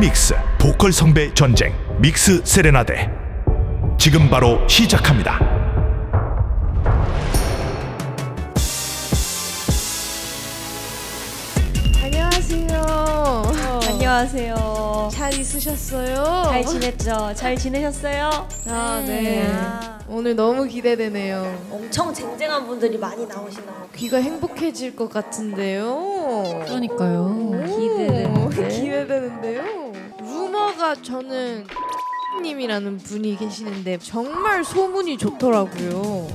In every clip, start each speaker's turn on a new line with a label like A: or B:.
A: 엠믹스 보컬 성배 전쟁 믹스 세레나데 지금 바로 시작합니다.
B: 안녕하세요.
C: 안녕하세요.
B: 잘 있으셨어요?
C: 잘 지냈죠? 잘 지내셨어요?
B: 아, 네. 오늘 너무 기대되네요.
C: 엄청 쟁쟁한 분들이 많이 나오시나요?
B: 귀가 행복해질 것 같은데요.
D: 그러니까요.
C: 기대되는데.
B: 기대되는데요. 루머가 저는 님이라는 분이 계시는데 정말 소문이 좋더라고요.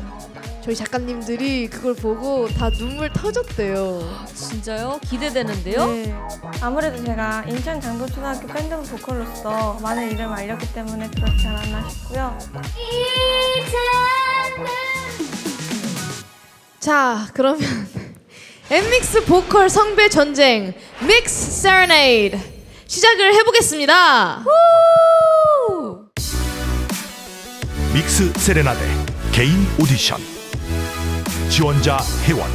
B: 저희 작가님들이 그걸 보고 다 눈물 터졌대요.
C: 진짜요? 기대되는데요?
B: 네.
E: 아무래도 제가 인천 장도초등학교 밴드 보컬로서 많은 이름을 알렸기 때문에 그렇지 않았나 싶고요.
B: 자, 그러면 엠믹스 보컬 성배 전쟁 믹스 세레네이드 시작을 해보겠습니다.
A: 믹스 세레나데 개인 오디션 지원자 회원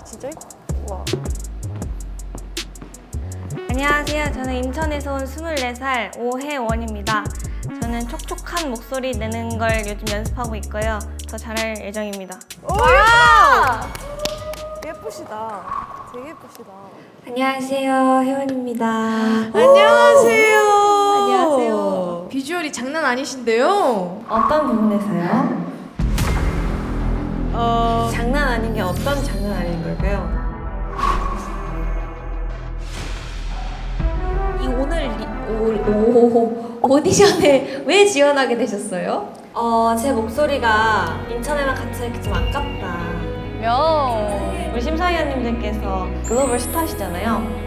E: 진짜? 와. 안녕하세요. 저는 인천에서 온 24살 오혜원입니다. 저는 촉촉한 목소리 내는 걸 요즘 연습하고 있고요. 더 잘할 예정입니다.
B: 예쁘시다. 되게 예쁘시다.
E: 안녕하세요. 혜원입니다.
B: 안녕하세요.
C: 안녕하세요.
B: 비주얼이 장난 아니신데요.
E: 어떤 부분에서요? 장난 아닌 게 어떤 장난 아닌 걸까요?
C: 이 오늘 오디션에 왜 지원하게 되셨어요?
E: 제 목소리가 인천에만 갇혀있기 좀 아깝다. 우리 심사위원님들께서 글로벌 스타시잖아요.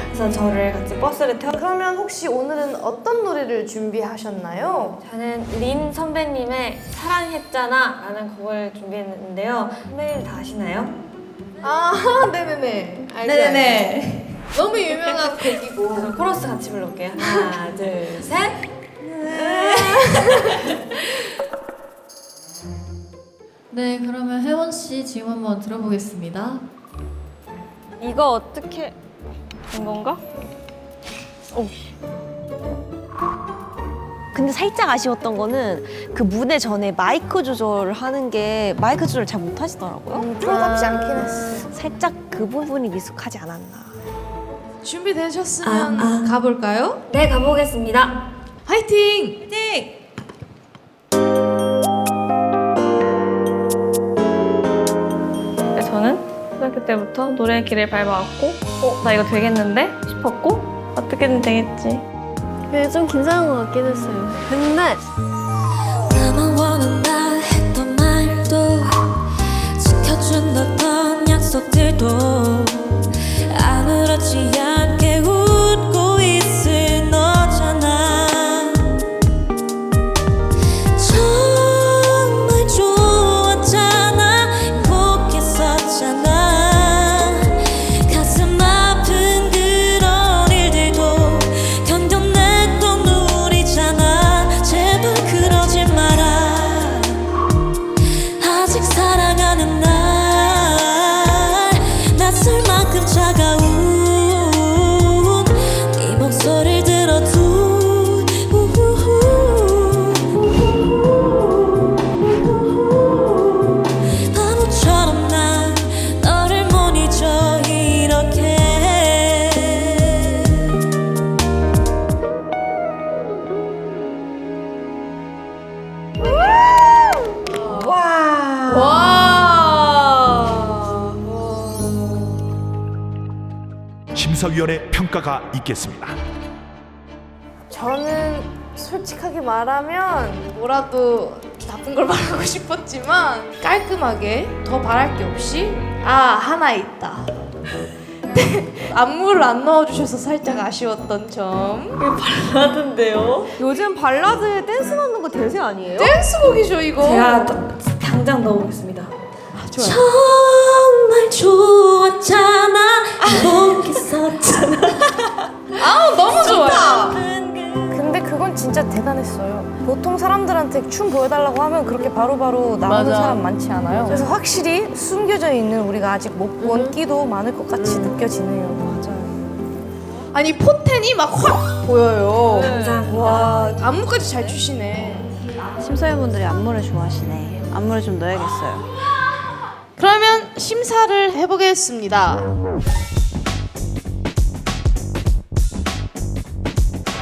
E: 그래서 저를 같이 버스를 태워.
F: 그러면 혹시 오늘은 어떤 노래를 준비하셨나요?
E: 저는 린 선배님의 사랑했잖아 라는 곡을 준비했는데요. 선배님 다 아시나요?
F: 아, 네네네. 알죠,
C: 네네네.
F: 알죠. 너무 유명한 곡이고.
E: 그럼 코러스 같이 불러볼게요. 하나, 둘, 셋.
D: 네, 그러면 혜원 씨 지금 한번 들어보겠습니다.
E: 이거 어떻게 된 건가?
C: 근데 살짝 아쉬웠던 거는 그 무대 전에 마이크 조절을 하는 게 마이크 조절 잘 못하시더라고요.
F: 프로답지 않긴 했어.
C: 살짝 그 부분이 미숙하지 않았나.
B: 준비되셨으면 가볼까요?
E: 네, 가보겠습니다.
B: 화이팅!
E: 저는 초등학교 때부터 노래의 길을 밟아왔고 나 이거 되겠는데? 싶었고 어떻게든 되겠지.
F: 근데 좀 긴장한 것 같긴 했어요. 근데
G: 나만 원한다 했던 말도 지켜준다던 약속들도 아무렇지 않게 웃고 있을 너잖아. 정말 좋았잖아. 행복했었잖아. 가슴 아픈 그런 일들도 견뎌냈던 우리잖아. 제발 그러지 마라. 아직 사랑하는 날 낯설 만큼 차가운 네 목소리를 들어도 바보처럼 난 너를 못 잊어 이렇게.
B: 와!
A: 심사위원의 평가가 있겠습니다.
F: 저는 솔직하게 말하면
B: 뭐라도 나쁜 걸 말하고 싶었지만 깔끔하게 더 바랄 게 없이 하나 있다. 안무를 안 넣어주셔서 살짝 아쉬웠던 점.
C: 하던데요? 요즘 발라드에 댄스 넣는 거 대세 아니에요?
B: 댄스곡이죠 이거.
E: 제가 당장 넣어보겠습니다.
B: 좋아요.
G: 정말 좋았잖아. 행복했었잖아.
B: 너무 좋아요.
F: 근데 그건 진짜 대단했어요. 보통 사람들한테
H: 사람한테 춤 보여달라고 하면 그렇게 바로바로 나오는 사람 많지 않아요. 그래서 확실히 숨겨져 있는 우리가 아직 못 본 끼도 많을 것 같이 느껴지네요. 맞아요.
B: 아니 포텐이 막 확 보여요. 와 안무까지 잘 추시네.
C: 심사위원분들이 안무를 좋아하시네. 안무를 좀 넣어야겠어요.
B: 그러면 심사를 해보겠습니다.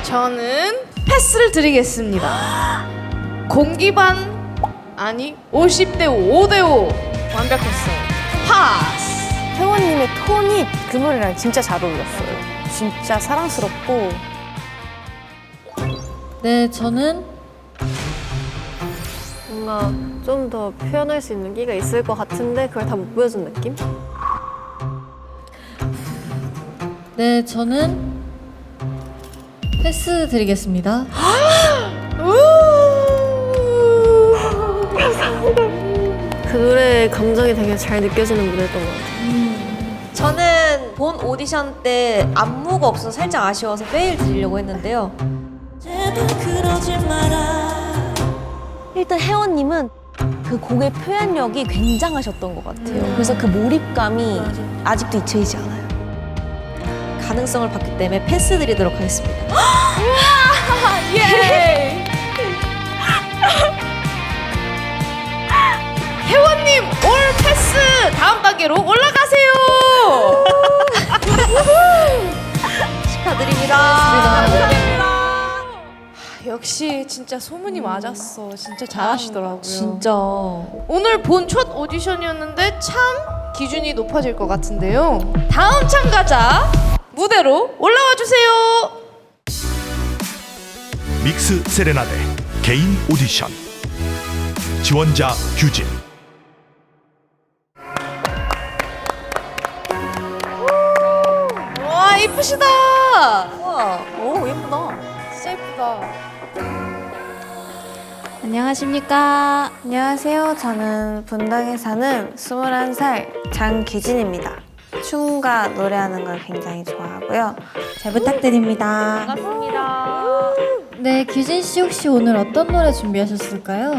B: 저는 패스를 드리겠습니다. 공기반 아니 50대 5대5 완벽했어요. 파스.
H: 혜원님의 톤이 그 노래랑 진짜 잘 어울렸어요. 진짜 사랑스럽고.
D: 네, 저는
I: 뭔가 좀 더 표현할 수 있는 끼가 있을 것 같은데 그걸 다 못 보여준 느낌?
D: 네, 저는 패스 드리겠습니다.
I: 그 노래의 감정이 되게 잘 느껴지는 무대였던 것 같아요.
C: 저는 본 오디션 때 안무가 없어서 살짝 아쉬워서 페일 드리려고 했는데요.
G: 제발 그러지 마라.
C: 일단 혜원님은 그 곡의 표현력이 굉장하셨던 것 같아요. 그래서 그 몰입감이 아직도 잊혀지지 않아요. 가능성을 봤기 때문에 패스 드리도록 하겠습니다.
B: 예. 혜원님 올 패스 다음 단계로 올라가세요.
C: 축하드립니다.
B: 역시 진짜 소문이 맞았어. 진짜 잘하시더라고요.
C: 진짜.
B: 오늘 본 첫 오디션이었는데 참 기준이 높아질 것 같은데요. 다음 참가자 무대로 올라와 주세요.
A: 믹스 세레나데 개인 오디션. 지원자 규진.
B: 와 이쁘시다.
C: 우와, 오 예쁘다.
B: 진짜 예쁘다.
E: 안녕하십니까. 안녕하세요. 저는 분당에 사는 21살 장기진입니다. 춤과 노래하는 걸 굉장히 좋아하고요. 잘 부탁드립니다.
C: 반갑습니다.
D: 네, 규진 씨 혹시 오늘 어떤 노래 준비하셨을까요?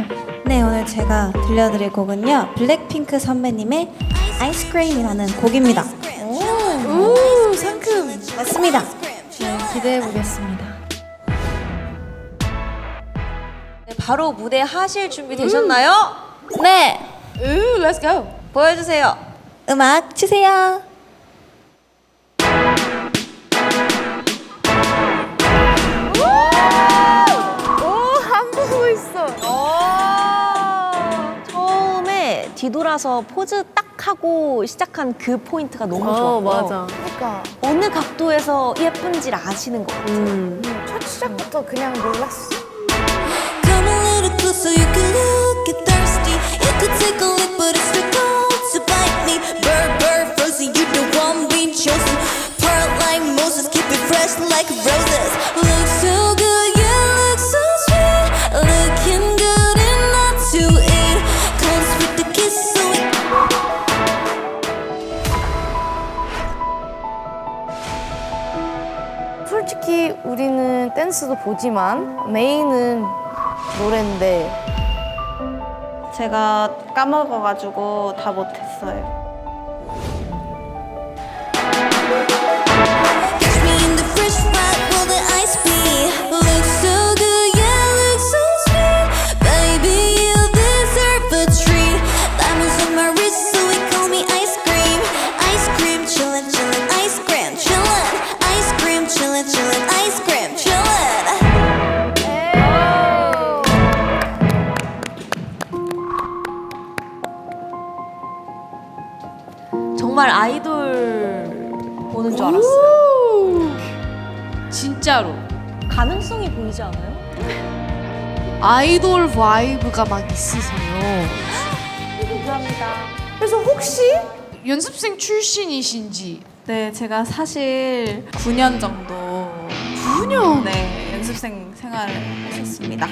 E: 네, 오늘 제가 들려드릴 곡은요. 블랙핑크 선배님의 아이스크림이라는 곡입니다.
B: 오 상큼.
E: 맞습니다.
D: 네, 기대해 보겠습니다.
C: 네, 바로 무대 하실 준비 되셨나요?
E: 네,
B: Let's go.
C: 보여주세요.
E: 음악 주세요.
H: 안 보고 있어.
C: 처음에 뒤돌아서 포즈 딱 하고 시작한 그 포인트가 너무 좋았고
I: 맞아.
H: 그러니까
C: 어느 각도에서 예쁜지를 아시는 것 같아요.
H: 첫 시작부터 그냥 놀랐어.
G: Come a little closer, you can look it thirsty. You could take a lick, but it's too cold to bite me. Bird, bird, frozen, you the one being chosen. Pearl like Moses, keep it fresh like roses. Look so good, yeah, look so sweet. Looking good and not to eat. Comes with the kiss, so it
H: 솔직히 우리는 댄스도 보지만 메인은 노래인데
E: 제가 까먹어가지고 다 못했어요.
G: catch me in the fresh spot, will the ice be? Look so good, yeah, look so sweet. Baby, you deserve a treat. Diamonds on my wrist, so they call me ice cream. Ice cream, chillin', chillin', ice cream, chillin'. Ice cream, chillin', chillin', ice cream, chillin'.
C: 정말 아이돌 보는 줄 알았어요.
B: 진짜로
C: 가능성이 보이지 않아요?
B: 아이돌 바이브가 막 있으세요. 그래서 혹시 연습생 출신이신지?
J: 네, 제가 사실 9년 정도
B: 9년?
J: 네, 연습생 생활을 했었습니다.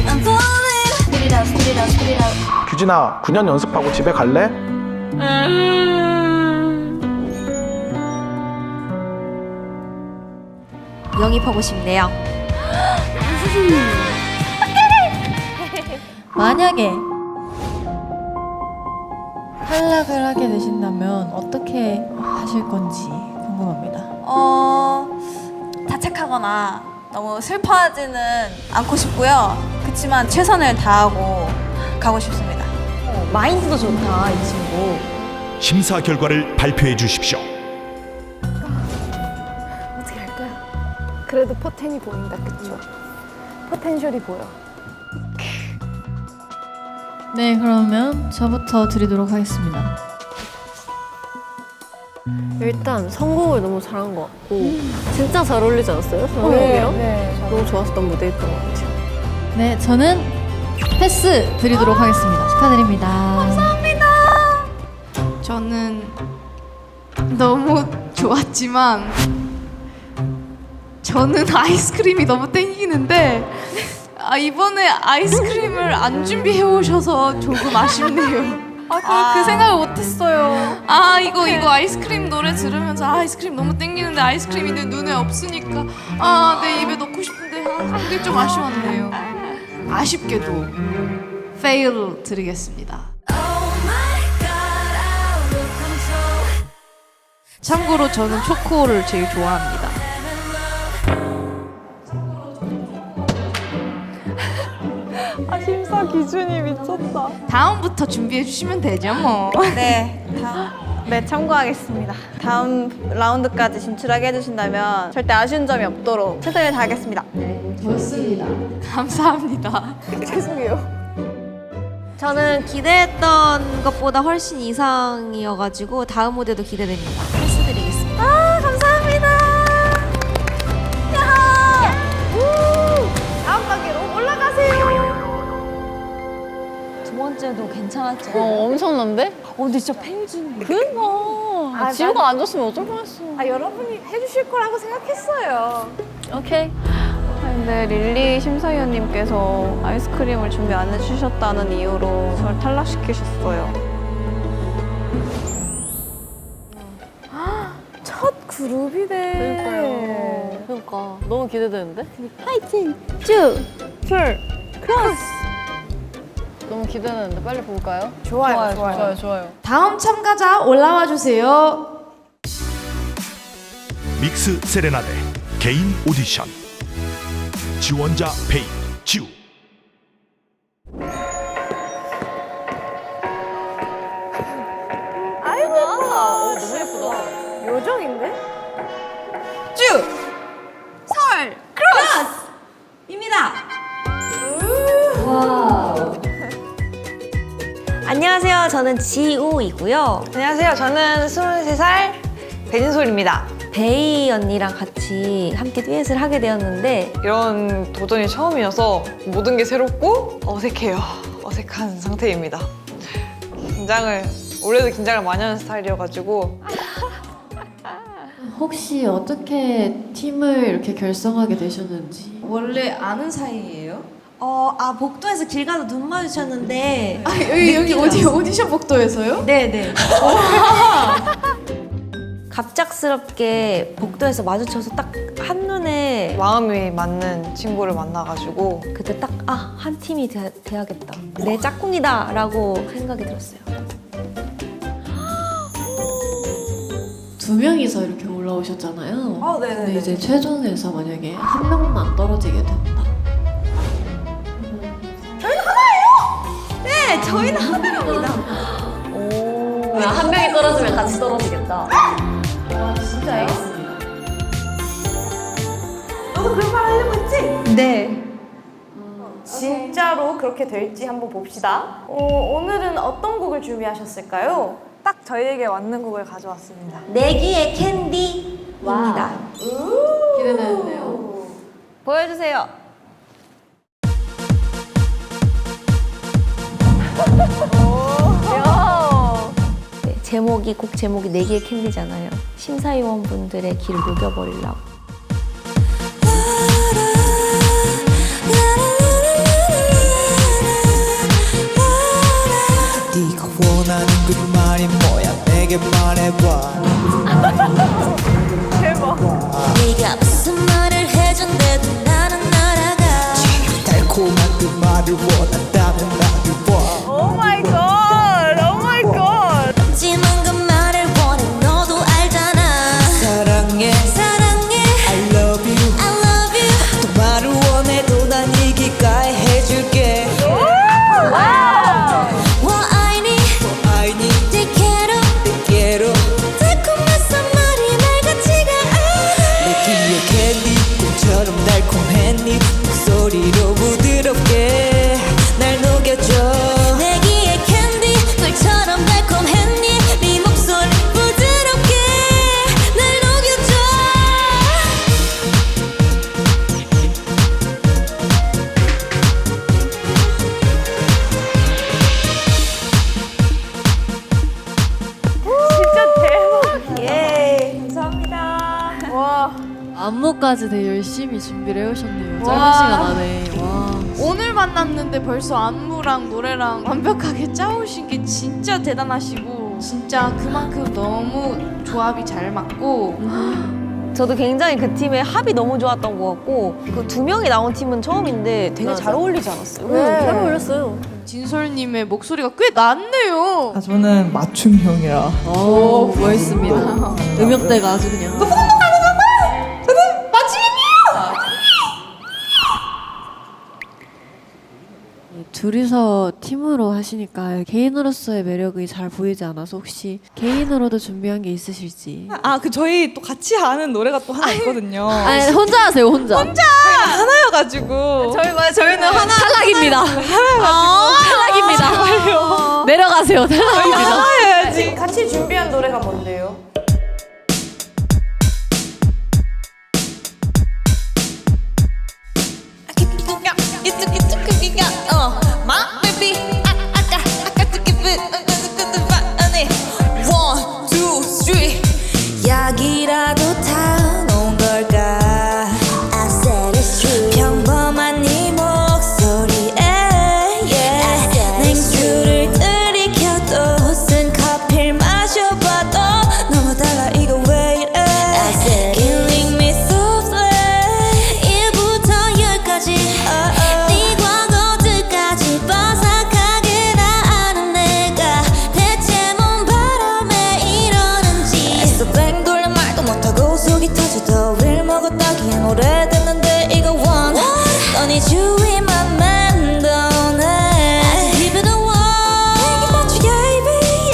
G: I'm falling. Spit it out, spit it out, spit it out.
K: 규진아, 9년 연습하고 집에 갈래?
C: 영입하고 싶네요.
D: 만약에 탈락을 하게 되신다면 어떻게 하실 건지 궁금합니다.
J: 자책하거나 너무 슬퍼하지는 않고 싶고요. 그치만 최선을 다하고 가고 싶습니다.
C: 마인드도 좋다, 이 친구.
A: 심사 결과를 발표해 주십시오.
H: 어떻게 할까요? 그래도 포텐이 보인다, 그쵸? 포텐셜이 보여.
D: 네, 그러면 저부터 드리도록 하겠습니다.
I: 일단 선곡을 너무 잘한 것 같고 진짜 잘 어울리지 않았어요? 선곡이랑?
H: 네.
I: 너무 좋았던 무대였던 것 같아요.
D: 네, 저는 패스 드리도록 하겠습니다. 축하드립니다.
F: 저는 너무 좋았지만 저는 아이스크림이 너무 땡기는데 이번에 아이스크림을 안 준비해 오셔서 조금 아쉽네요. 그 생각을 못했어요. 이거 아이스크림 노래 들으면서 아이스크림 너무 땡기는데 아이스크림이 내 눈에 없으니까 내 입에 넣고 싶은데 그게 좀 아쉬웠네요. 아쉽게도 페일 드리겠습니다. 참고로 저는 초코를 제일 좋아합니다.
H: 심사 기준이 미쳤다.
F: 다음부터 준비해 주시면 되죠 뭐.
J: 네, 네, 참고하겠습니다. 다음 라운드까지 진출하게 해주신다면 절대 아쉬운 점이 없도록 최선을 다하겠습니다.
F: 좋습니다. 감사합니다.
H: 죄송해요.
C: 저는 기대했던 것보다 훨씬 이상이어가지고 다음 무대도 기대됩니다. 패스 드리겠습니다. 감사합니다.
H: 다음 단계로 올라가세요.
C: 두 번째도 괜찮았죠?
I: 엄청난데?
C: 근데 진짜 팽준.
I: 그니까 지우가 안 줬으면 어쩔 뻔했어.
H: 여러분이 해주실 거라고 생각했어요.
I: 오케이.
E: 근데 릴리 심사위원님께서 아이스크림을 준비 안 해주셨다는 이유로 저를 탈락시키셨어요.
H: 첫 그룹이네.
I: 그러니까 너무 기대되는데?
H: 파이팅! 쭉! 풀! 크로스!
I: 너무 기대되는데 빨리 볼까요?
H: 좋아요.
F: 다음 참가자 올라와 주세요.
A: 믹스 세레나데 개인 오디션. 지원자 페이 지우.
H: 아이고 예쁘다. 너무 예쁘다. 요정인데?
C: 안녕하세요. 저는 지우이고요.
J: 안녕하세요. 저는 23살 배진솔입니다.
C: 베이 언니랑 같이 함께 듀엣을 하게 되었는데
J: 이런 도전이 처음이어서 모든 게 새롭고 어색해요. 어색한 상태입니다. 올해도 긴장을 많이 하는 스타일이어가지고
D: 혹시 어떻게 팀을 이렇게 결성하게 되셨는지?
F: 원래 아는 사이예요?
C: 복도에서 길 가다 눈 마주쳤는데
F: 여기 오디션 복도에서요?
C: 네네. 갑작스럽게 복도에서 마주쳐서 딱 한눈에
J: 마음이 맞는 친구를 만나가지고
C: 그때 딱 한 팀이 돼야겠다. 내 짝꿍이다 라고 생각이 들었어요.
D: 두 명이서 이렇게 올라오셨잖아요.
J: 네네.
D: 근데 이제 최종에서 만약에 한 명만 떨어지게 된다.
C: 네, 저희는 하늘입니다.
I: 한 명이 떨어지면 같이 떨어지겠다.
D: 진짜 알겠습니다.
H: 너도 그런 말 하려고 했지?
C: 네.
F: 진짜로 그렇게 될지 한번 봅시다. 오늘은 어떤 곡을 준비하셨을까요?
J: 딱 저희에게 맞는 곡을 가져왔습니다.
C: 내기의 캔디입니다.
D: 기대되는데요.
J: 보여주세요.
C: 네, 곡 제목이 내기의 캔디잖아요. 심사위원분들의 길을 녹여버리려고.
K: 네가 원하는 그 말이 뭐야 내게 말해봐.
G: 네가 무슨 말을 해
D: 오늘까지 되게 열심히 준비를 해오셨네요. 짧은
B: 와.
D: 시간 안에. 와.
B: 오늘 만났는데 벌써 안무랑 노래랑 완벽하게 짜오신 게 진짜 대단하시고 진짜 그만큼 너무 조합이 잘 맞고
C: 저도 굉장히 그 팀의 합이 너무 좋았던 것 같고 그 2명이 나온 팀은 처음인데 되게 잘 어울리지 않았어요?
I: 잘 어울렸어요.
B: 진솔님의 목소리가 꽤 낫네요.
L: 아, 저는 맞춤형이라.
D: 오, 멋있습니다. 음역대가 아주 그냥. 둘이서 팀으로 하시니까 개인으로서의 매력이 잘 보이지 않아서 혹시 개인으로도 준비한 게 있으실지.
L: 아, 그 저희 또 같이 하는 노래가 또 하나 있거든요.
D: 아니 혼자 하세요 혼자.
L: 하나여가지고. 저희는 하나.
D: 탈락입니다. 탈락입니다. 내려가세요. 탈락입니다.
L: 해야지.
H: 같이 준비한 노래가 뭔데요?
G: 약이라도 타놓은 걸까? I said it's true. 평범한 네 목소리에 냉수를 들이켜도 쓴 커피를 마셔봐도 너무 달라 이거 왜 이래? Killing me softly 1부터 10까지 네 과거들까지 빠삭하게 다 아는 내가 대체 뭔 바람에 이러는지 애써 뱅 돌려 말도 못하고 속이 터져도 윌 먹었다기엔 오래됐는데 이거 원 넌이 주위만 맴도네 아직 Keep it on 내게 맞춰 baby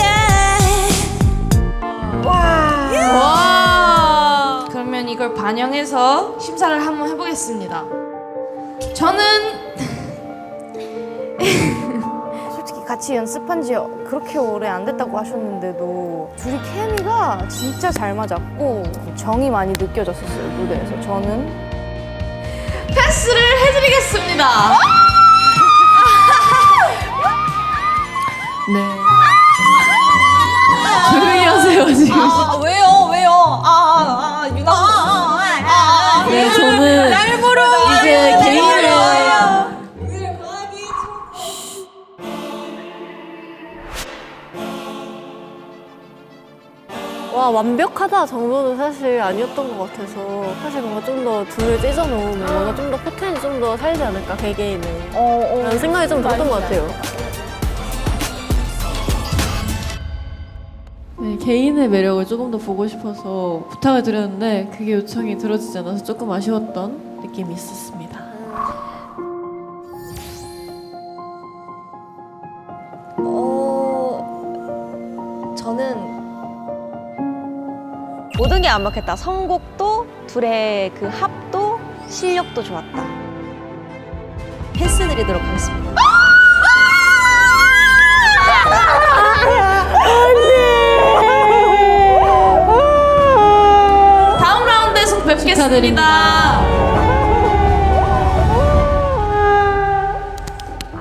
B: 와. 그러면 이걸 반영해서 심사를 한번 해보겠습니다. 저는
H: 솔직히 같이 연습한 지 그렇게 오래 안 됐다고 하셨는데도 둘이 케미가 진짜 잘 맞았고 정이 많이 느껴졌었어요, 무대에서. 저는
B: 패스를 해드리겠습니다.
D: 네. 조용히 하세요 지금.
L: 왜요?
D: 네 저는 이제 개인을
I: 와, 완벽하다 정도는 사실 아니었던 것 같아서 사실 뭔가 좀 더 둘을 찢어놓으면 뭔가 좀 더 포텐이 좀 더 살지 않을까, 개개인은. 라는 생각이 좀 들었던 것 같아요.
D: 네, 개인의 매력을 조금 더 보고 싶어서 부탁을 드렸는데 그게 요청이 들어지지 않아서 조금 아쉬웠던 느낌이 있었습니다.
C: 저는 모든 게 완벽했다. 선곡도 둘의 그 합도 실력도 좋았다. 패스 드리도록 하겠습니다.
B: 다음 라운드에서 뵙겠습니다.
D: 축하드립니다.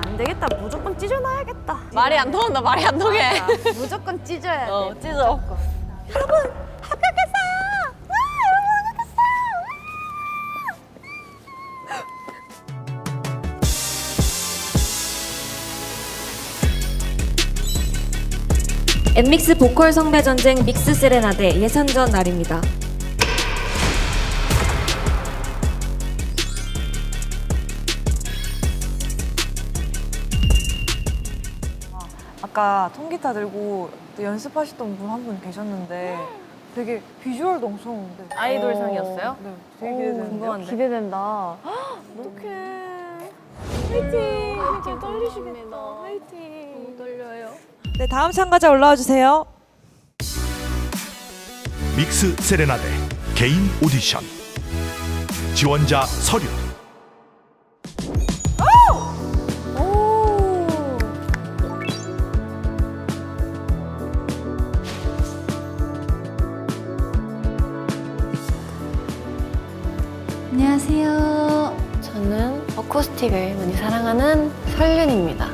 H: 안 되겠다. 무조건 찢어놔야겠다.
C: 말이 안 통한다. 말이 안 통해.
H: 무조건 찢어야 돼.
C: 찢어.
M: 엔믹스 보컬 성배 전쟁 믹스 세레나데 예선전 날입니다.
H: 아까 통기타 들고 또 연습하시던 분 한 분 계셨는데 되게 비주얼도 엄청
C: 아이돌상이었어요?
H: 네, 되게 기대되는데요?
C: 궁금한데.
H: 기대된다. 어떡해. 화이팅. 화이팅. 떨리시겠다. 화이팅. 너무 떨려요.
L: 네, 다음 참가자 올라와 주세요.
A: 믹스 세레나데 개인 오디션. 지원자 서류.
I: 안녕하세요. 저는 어쿠스틱을 많이 사랑하는 설윤입니다.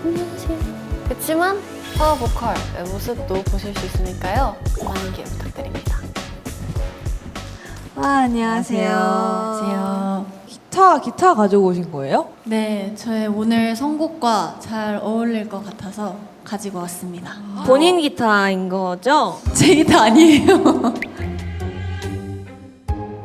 I: 안녕하세요. 그렇지만 파워 보컬의 모습도 보실 수 있으니까요. 많은 기회 부탁드립니다.
L: 안녕하세요. 기타 가지고 오신 거예요?
D: 네, 저의 오늘 선곡과 잘 어울릴 것 같아서 가지고 왔습니다.
C: 본인 기타인 거죠?
D: 제 기타 아니에요.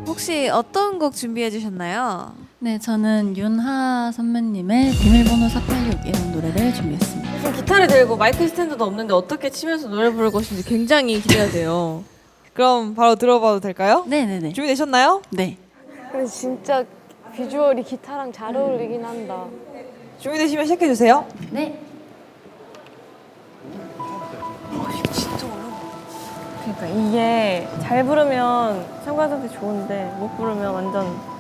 F: 혹시 어떤 곡 준비해 주셨나요?
D: 네, 저는 윤하 선배님의 비밀번호 486이라는 노래를 준비했습니다.
C: 무슨 기타를 들고 마이크 스탠드도 없는데 어떻게 치면서 노래 부를 것인지 굉장히 기대가 돼요.
L: 그럼 바로 들어봐도 될까요?
D: 네네네.
L: 준비되셨나요?
D: 네.
I: 근데 진짜 비주얼이 기타랑 잘 어울리긴 한다.
L: 준비되시면 시작해 주세요.
D: 네.
E: 그러니까 이게 잘 부르면 참가자한테 좋은데 못 부르면 완전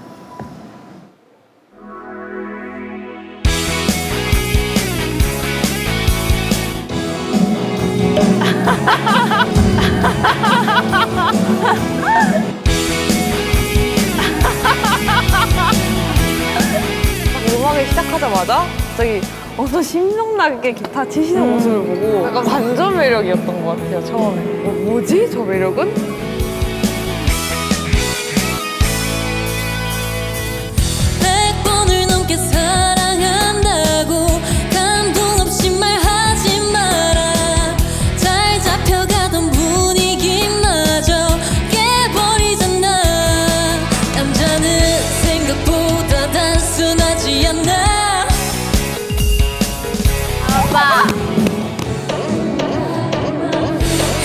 J: 음악을 시작하자마자 갑자기 어서 신명나게 기타 치시는 모습을 보고 약간 반전 매력이었던 것 같아요, 처음에. 뭐지? 저 매력은?
G: 백 번을 넘게 사랑한다고 감동 없이 말하지 마라. 잘 잡혀가던 분위기마저 깨버리잖아. 남자는 생각보다 단순하지 않아.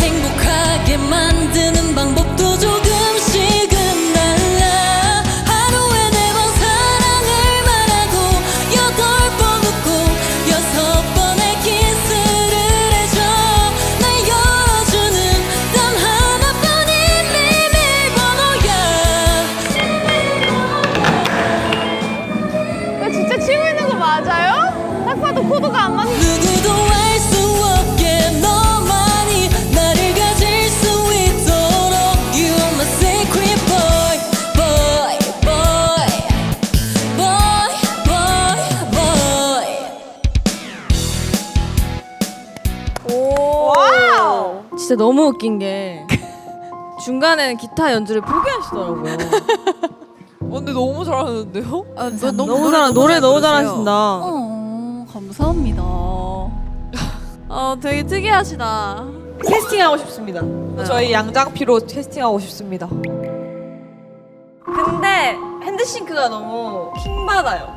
G: 행복하게 만드는 방법도 조금씩은 달라. 하루에 4번 사랑을 말하고 8번 웃고 6번의 키스를 해줘. 날 열어주는 단 하나뿐인 비밀번호야.
J: 진짜 치고 있는 거 맞아요? 딱 봐도 코드가 안 맞는.
G: 누구도 알 수 없게 너만이 나를 가질 수 있도록 You are my secret boy, boy, boy, boy, boy.
J: 와우!
C: 진짜 너무 웃긴 게 중간에는 기타 연주를 포기하시더라고요.
L: 근데 너무 잘하는데요?
C: 노래 너무 잘하신다.
D: 감사합니다.
F: 되게 특이하시다.
C: 캐스팅하고 싶습니다.
L: 저희 양장피로 캐스팅하고 싶습니다.
C: 근데 핸드싱크가 너무 킹받아요.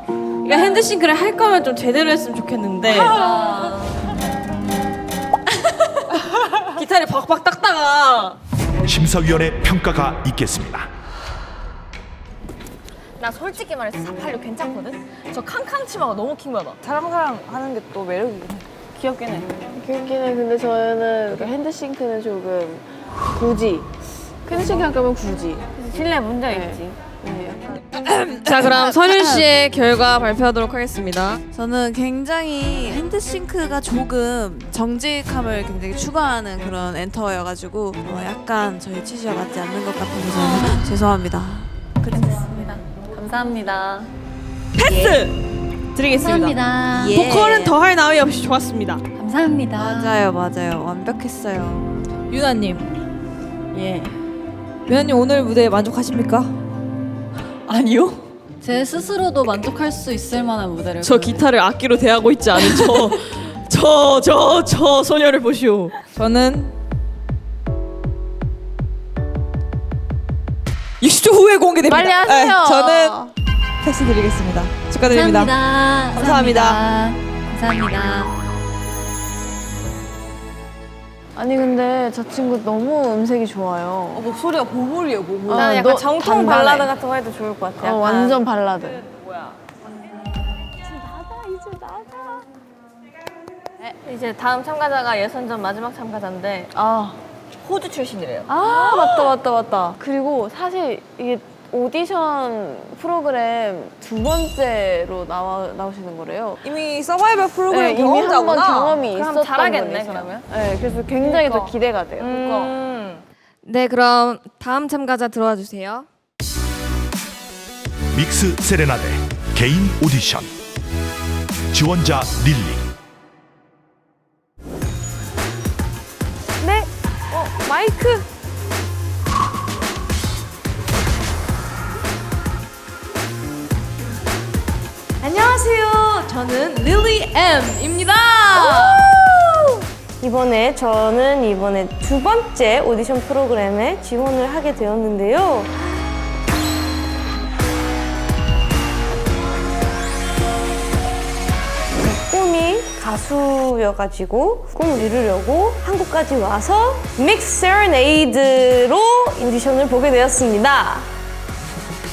C: 그러니까 핸드싱크를 할 거면 좀 제대로 했으면 좋겠는데 기타를 박박 닦다가
A: 심사위원의 평가가 있겠습니다.
J: 나 솔직히 말해서 486 괜찮거든? 저 캉캉 치마가 너무 킹받아. 사랑사랑 하는 게 또 매력이긴 해. 귀엽긴 해.
I: 귀엽긴 해. 근데 저는 그 핸드싱크는 조금 굳이. 핸드싱크 할 거면 굳이.
J: 실내 문제가 있지.
C: 자 그럼 선윤 씨의 결과 발표하도록 하겠습니다.
F: 저는 굉장히 핸드싱크가 조금 정직함을 굉장히 추구하는 그런 엔터여가지고 약간 저희 취지와 맞지 않는 것 같아서 죄송합니다.
I: 감사합니다.
C: 패스 드리겠습니다.
D: 감사합니다.
C: 보컬은 더할 나위 없이 좋았습니다.
D: 감사합니다.
F: 맞아요. 완벽했어요.
L: 유나님,
D: 예.
L: 유나님 오늘 무대 만족하십니까?
D: 아니요. 제 스스로도 만족할 수 있을 만한 무대를.
C: 저 기타를 악기로 대하고 있지 않은 저 소녀를 보시오.
L: 저는 60초 후에 공개됩니다.
F: 빨리 하세요.
L: 네, 저는 패스 드리겠습니다. 축하드립니다. 감사합니다.
D: 감사합니다.
I: 아니 근데 저 친구 너무 음색이 좋아요.
J: 목소리가 보물이에요, 보물.
I: 아,
J: 나는 약간
I: 너
J: 정통
I: 단단해.
J: 발라드 같은 거 해도 좋을 것 같아. 약간.
I: 완전 발라드.
E: 이제 다음 참가자가 예선전 마지막 참가자인데 호주 출신이래요.
I: 맞다. 그리고 사실 이게 오디션 프로그램 2번째로 나오시는 거래요.
L: 이미 서바이벌 프로그램
I: 네, 이미 한 번
L: 경험자구나.
I: 경험이
E: 그럼
I: 있었던
E: 잘하겠네,
I: 분이세요.
E: 그러면.
I: 네, 그래서 굉장히 더 기대가 돼요.
C: 네 그럼 다음 참가자 들어와 주세요.
A: 믹스 세레나데 개인 오디션. 지원자 릴리.
J: 네? 마이크.
B: JM입니다.
H: 저는 이번에 두 번째 오디션 프로그램에 지원을 하게 되었는데요. 꿈이 가수여가지고 꿈을 이루려고 한국까지 와서 믹스 세레네이드로 오디션을 보게 되었습니다.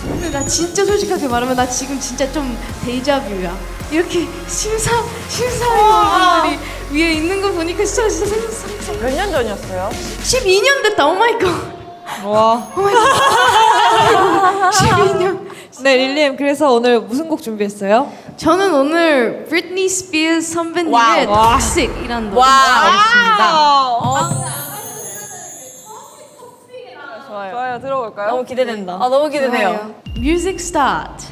B: 근데 나 진짜 솔직하게 말하면 나 지금 진짜 좀 데이자뷰야. 이렇게 심사위원분들이 위에 있는 거 보니까 진짜 생각.
J: 몇 년 전이었어요?
B: 12년 됐다. 오 마이 갓.
L: 와.
B: 12년.
L: 네, 릴리엠 그래서 오늘 무슨 곡 준비했어요?
B: 저는 오늘 브리트니 스피어스 선배님의
L: 와우.
B: 톡식이라는 노래 하겠습니다.
J: 좋아요. 들어볼까요?
C: 너무 기대된다.
J: 아, 너무 기대돼요.
B: 뮤직 스타트.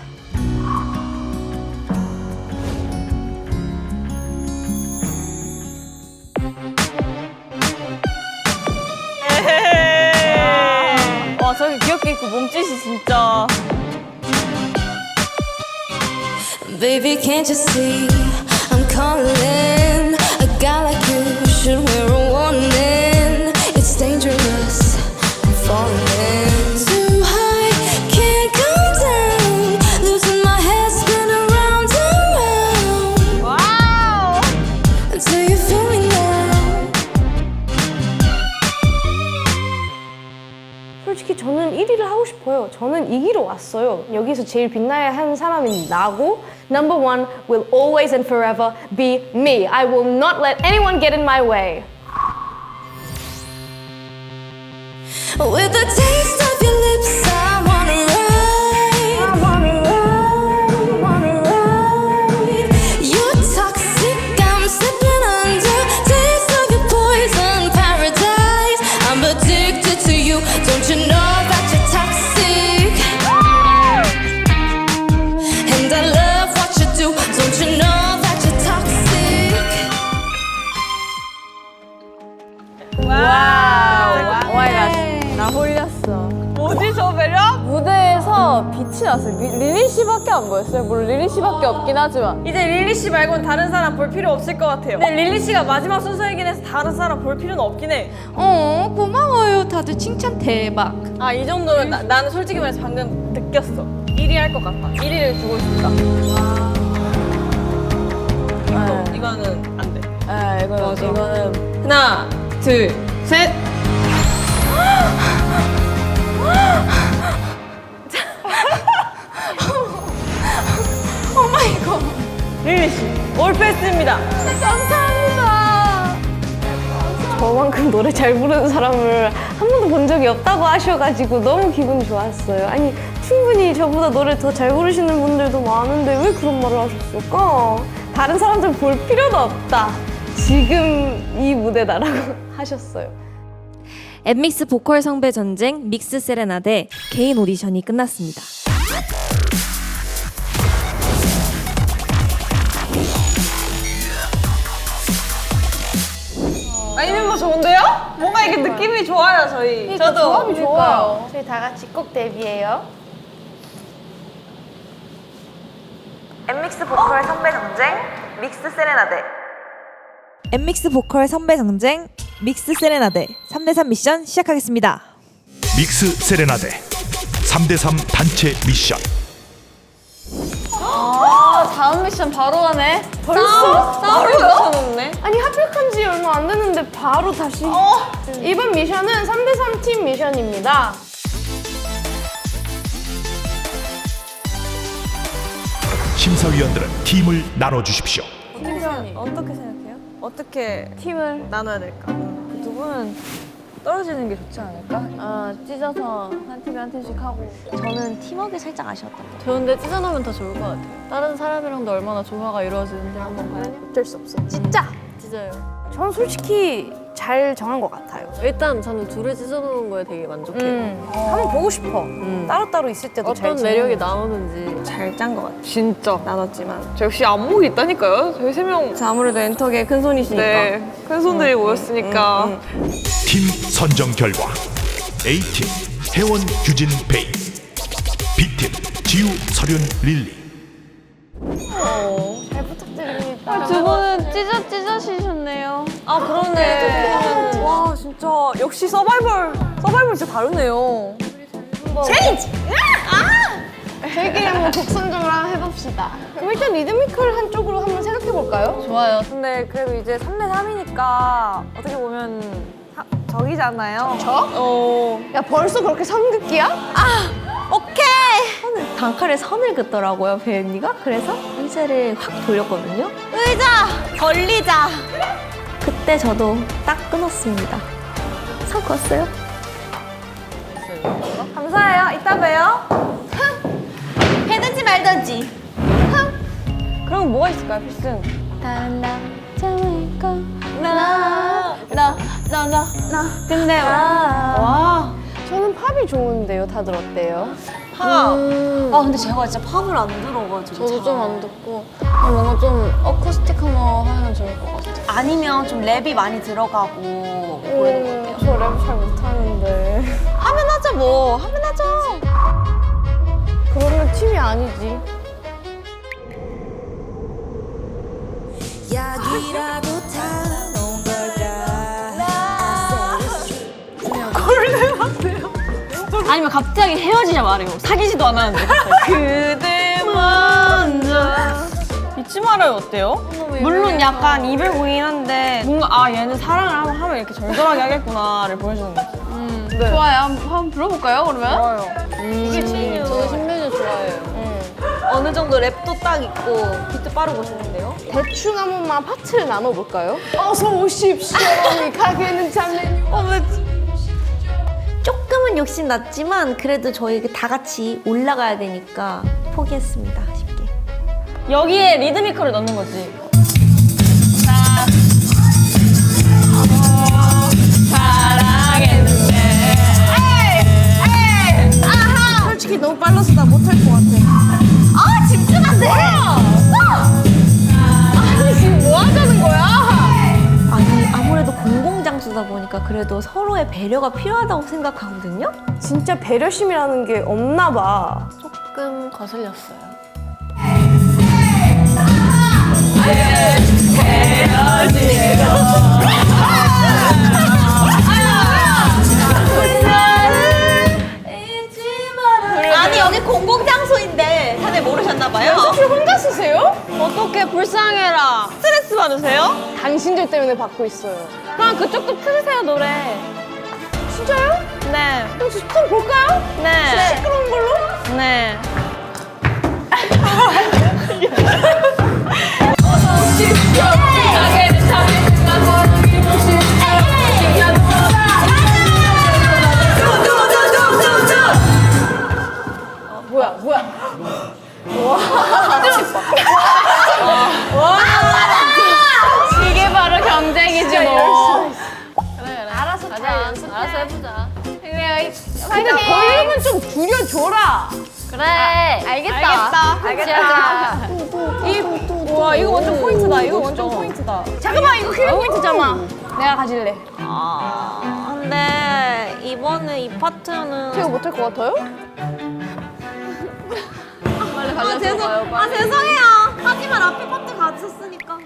J: 와, 저기 귀엽게 입고 몸짓이 진짜.
G: Baby, can't you see I'm calling? A guy like you should wear a warning. It's dangerous, I'm falling too high, can't come down. Losing my head, spin around and round.
J: 와우!
G: Until you feel me now.
H: 솔직히 저는 1위를 하고 싶어요. 저는 이기러 왔어요. 여기서 제일 빛나야 하는 사람은 나고 Number one will always and forever be me. I will not let anyone get in my way.
G: With the taste of your lips, I wanna ride. You're toxic, I'm slipping under. Taste of your poison paradise. I'm addicted to you, don't you know that you're toxic? And I love what you do, don't you know that you're toxic?
J: 나 홀렸어. 뭐지 저 매력? 무대에서 빛이 났어요. 릴리 씨밖에 안 보였어요. 물론 릴리 씨밖에 없긴 하지만 이제 릴리 씨 말고는 다른 사람 볼 필요 없을 것 같아요. 근데 릴리 씨가 마지막 순서이긴 해서 다른 사람 볼 필요는 없긴 해.
B: 고마워요. 다들 칭찬 대박.
J: 아, 이 정도면 나는 솔직히 말해서 방금 느꼈어. 1위 할 것 같다. 1위를 주고 싶다. 이거는 안 돼. 이거는 하나, 둘, 셋.
B: 오마이갓.
J: 릴리 씨, 올패스입니다.
H: 감사합니다. 저만큼 노래 잘 부르는 사람을 한 번도 본 적이 없다고 하셔가지고 너무 기분 좋았어요. 아니 충분히 저보다 노래 더 잘 부르시는 분들도 많은데 왜 그런 말을 하셨을까? 다른 사람들 볼 필요도 없다. 지금 이 무대다라고 하셨어요.
M: 엠믹스 보컬 성배 전쟁 믹스 세레나데 개인 오디션이 끝났습니다.
J: 아니 멤버 좋은데요? 뭔가 이게 느낌이 좋아요 저희.
H: 저도 조합이 좋아요. 저희 다 같이 꼭 데뷔해요.
N: 엠믹스 보컬 선배 경쟁 믹스 세레나데.
L: 엠믹스 보컬 선배 경쟁 믹스 세레나데 3대3 미션 시작하겠습니다.
A: 믹스 세레나데 3대3 단체 미션.
J: 다음 미션 바로 가네.
H: 벌써?
J: 바로 미션
H: 아니 합격한 지 얼마 안 됐는데 바로 다시. 이번 미션은 3대3 팀 미션입니다.
A: 심사위원들은 팀을 나눠주십시오.
J: 어떻게 생각해요? 어떻게 팀을 나눠야 될까? 그 두 분은 떨어지는 게 좋지 않을까? 찢어서 한 팀에 한 팀씩 하고.
C: 저는 팀워크 살짝 아쉬웠던 것 같아요.
I: 좋은데 찢어놓으면 더 좋을 것 같아요. 다른 사람이랑도 얼마나 조화가 이루어지는지 한번 봐요.
H: 어쩔 수 없어. 찢자.
I: 찢어요.
H: 저는 솔직히 잘 정한 것 같아요.
I: 일단 저는 둘을 찢어놓은 거에 되게 만족해요.
H: 한번 보고 싶어. 따로따로 있을 때도 잘
I: 어떤 매력이 나오는지.
J: 잘 짠 것 같아요. 진짜 나눴지만 저 역시 안목이 있다니까요. 저희 세 명. 아무래도 엔터계 큰 손이시니까. 네, 큰 손들이 모였으니까.
A: 팀 선정 결과 A팀 혜원, 규진, 베이, B팀 지우, 설윤, 릴리.
H: 잘 부탁드립니다.
J: 두 분은 찢어지셨네요.
C: 아 그러네.
J: 와 진짜 역시 서바이벌 진짜 다르네요.
H: 체인지! 저희끼리 한번 곡 선정을 한번 해봅시다. 그럼 일단 리드미컬 한쪽으로 한번 생각해볼까요?
J: 좋아요.
N: 근데 그래도 이제 3대 3이니까 어떻게 보면 적이잖아요.
H: 저? 야 벌써 그렇게 선긋기야?
C: 오케이. 단칼에 선을 긋더라고요 배은이가. 그래서 의자를 확 돌렸거든요. 의자 걸리자. 그때 저도 딱 끊었습니다. 선 껐어요.
N: 감사해요. 이따 봬요.
C: 해든지 말든지.
J: 그럼 뭐가 있을까요, 필승?
H: 다른 남자일까? 나.
J: 근데 와
H: 저는 팝이 좋은데요. 다들 어때요?
C: 팝. 아 근데 제가 진짜 팝을 안 들어가지고.
I: 저도 좀 안 듣고 뭔가 좀 어쿠스틱한 거 하면 좋을 것 같아요.
C: 아니면 좀 랩이 많이 들어가고 그러는 것 같아요.
H: 저 랩 잘 못하는데.
C: 하면 하죠 뭐. 하면 하죠.
H: 그러면 팀이 아니지.
G: 약이라도 타놓은 걸까
J: 아니면 갑자기 헤어지자 말해요. 사귀지도 않았는데 그대 먼저 잊지 말아요 어때요? 물론 약간 이별 곡이긴 한데 뭔가 아 얘는 사랑을 한번 하면 이렇게 절절하게 하겠구나를 보여주는 거죠.
H: 네.
F: 좋아요. 한번 불러볼까요, 그러면?
J: 좋아요.
C: 이게 신유.
I: 저도 신메뉴 좋아해요.
C: 어느 정도 랩도 딱 있고 비트 빠르고 좋은데요?
H: 대충 한 번만 파트를 나눠볼까요? 어서 오십시오. 이 가게는 참.
C: 조금은 욕심 났지만 그래도 저희 다 같이 올라가야 되니까 포기했습니다. 쉽게.
J: 여기에 리드미컬을 넣는 거지.
H: 솔직히 너무 빨라서 나 못할 것 같아.
C: 아 집중 안 돼!
H: 아니 지금 뭐 하자는 거야?
C: 아니 아무래도 공공장소다 보니까 그래도 서로의 배려가 필요하다고 생각하거든요?
H: 진짜 배려심이라는 게 없나 봐.
I: 조금 거슬렸어요.
C: 아니 여기 공공장소인데 다들 모르셨나봐요?
H: 연습실 혼자 쓰세요?
J: 어떻게 불쌍해라. 스트레스 받으세요?
H: 당신들 때문에 받고 있어요.
J: 그럼 그쪽도 틀으세요 노래.
H: 진짜요?
J: 네.
H: 혹시 좀 볼까요?
J: 네.
H: 시끄러운 걸로?
J: 네.
H: 뭐야?
J: 이게 바로 경쟁이지 뭐.
H: 알아서
I: 가자, 알아서 해보자.
H: 그래. 근데 볼륨은 좀 줄여줘라.
I: 그래. 알겠다.
J: 와 이거 완전 포인트다. 이거 완전 포인트다.
H: 잠깐만 이거 킬러 포인트잖아. 내가 가질래.
C: 근데 이번에 이 파트는
H: 제가 못할 것 같아요?
C: 죄송해요. 하지만 앞에 파트 가졌으니까.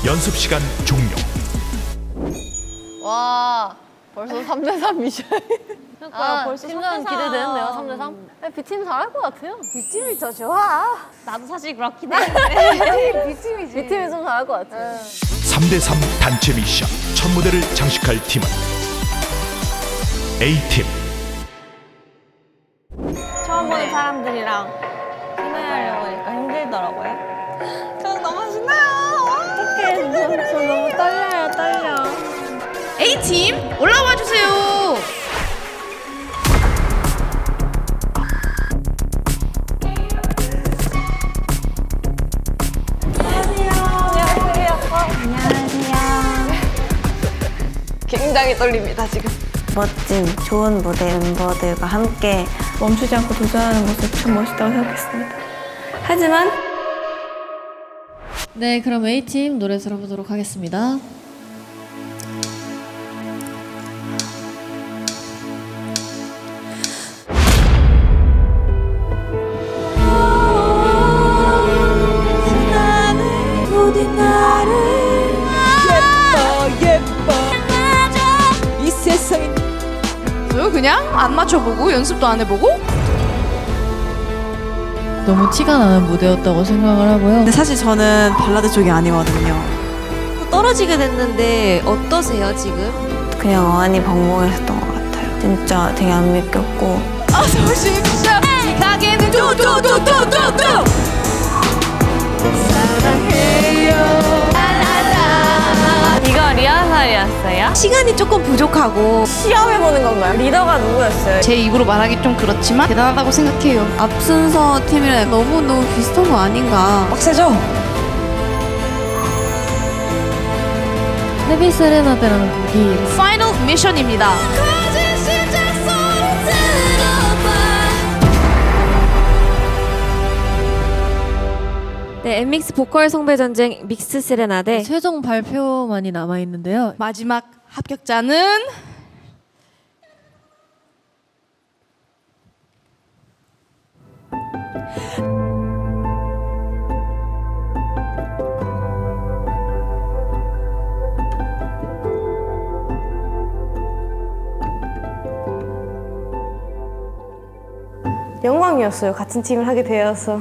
A: 연습 시간 종료.
I: 와, 벌써 3대3 미션.
J: 그러니까요, 벌써
I: 팀전
J: 3대3.
I: 기대되는데요, 3대3. B팀 잘할 것 같아요.
H: B팀이 더 좋아.
C: 나도 사실 그렇긴 해.
H: B팀이지.
I: B팀이 좀 잘할 것 같아요.
A: 3대3 단체 미션 첫 무대를 장식할 팀은 A팀.
J: 처음 보는 사람들이랑 친해하려고 하니까 힘들더라고요. 저는 너무 신나요. 어떡해. 저 너무 떨려.
F: A팀 올라와 주세요.
H: 굉장히 떨립니다 지금.
E: 멋진 좋은 무대 멤버들과 함께 멈추지 않고 도전하는 모습 참 멋있다고 생각했습니다. 하지만
D: 네, 그럼 A팀 노래 들어보도록 하겠습니다.
F: 그냥 안 맞춰보고 연습도 안 해보고?
D: 너무 티가 나는 무대였다고 생각을 하고요.
L: 근데 사실 저는 발라드 쪽이 아니거든요.
C: 떨어지게 됐는데 어떠세요 지금?
H: 그냥 어안이 벙벙했던 것 같아요. 진짜 되게 안 믿겼고.
F: 아 소심샷 이 가게는 뚜뚜뚜뚜뚜뚜 사랑해요
E: 이거 리허설이었어요?
C: 시간이 조금 부족하고
H: 시험해보는 건가요? 리더가 누구였어요?
F: 제 입으로 말하기 좀 그렇지만 대단하다고 생각해요.
D: 앞순서 팀이랑 너무 비슷한 거 아닌가.
L: 빡세죠?
D: 헤비 세레나데라는 곡이
F: 파이널 미션입니다.
M: 네, 엠믹스 보컬 성배 전쟁 믹스 세레나데
D: 최종 발표만이 남아 있는데요.
F: 마지막 합격자는
H: 영광이었어요. 같은 팀을 하게 되어서.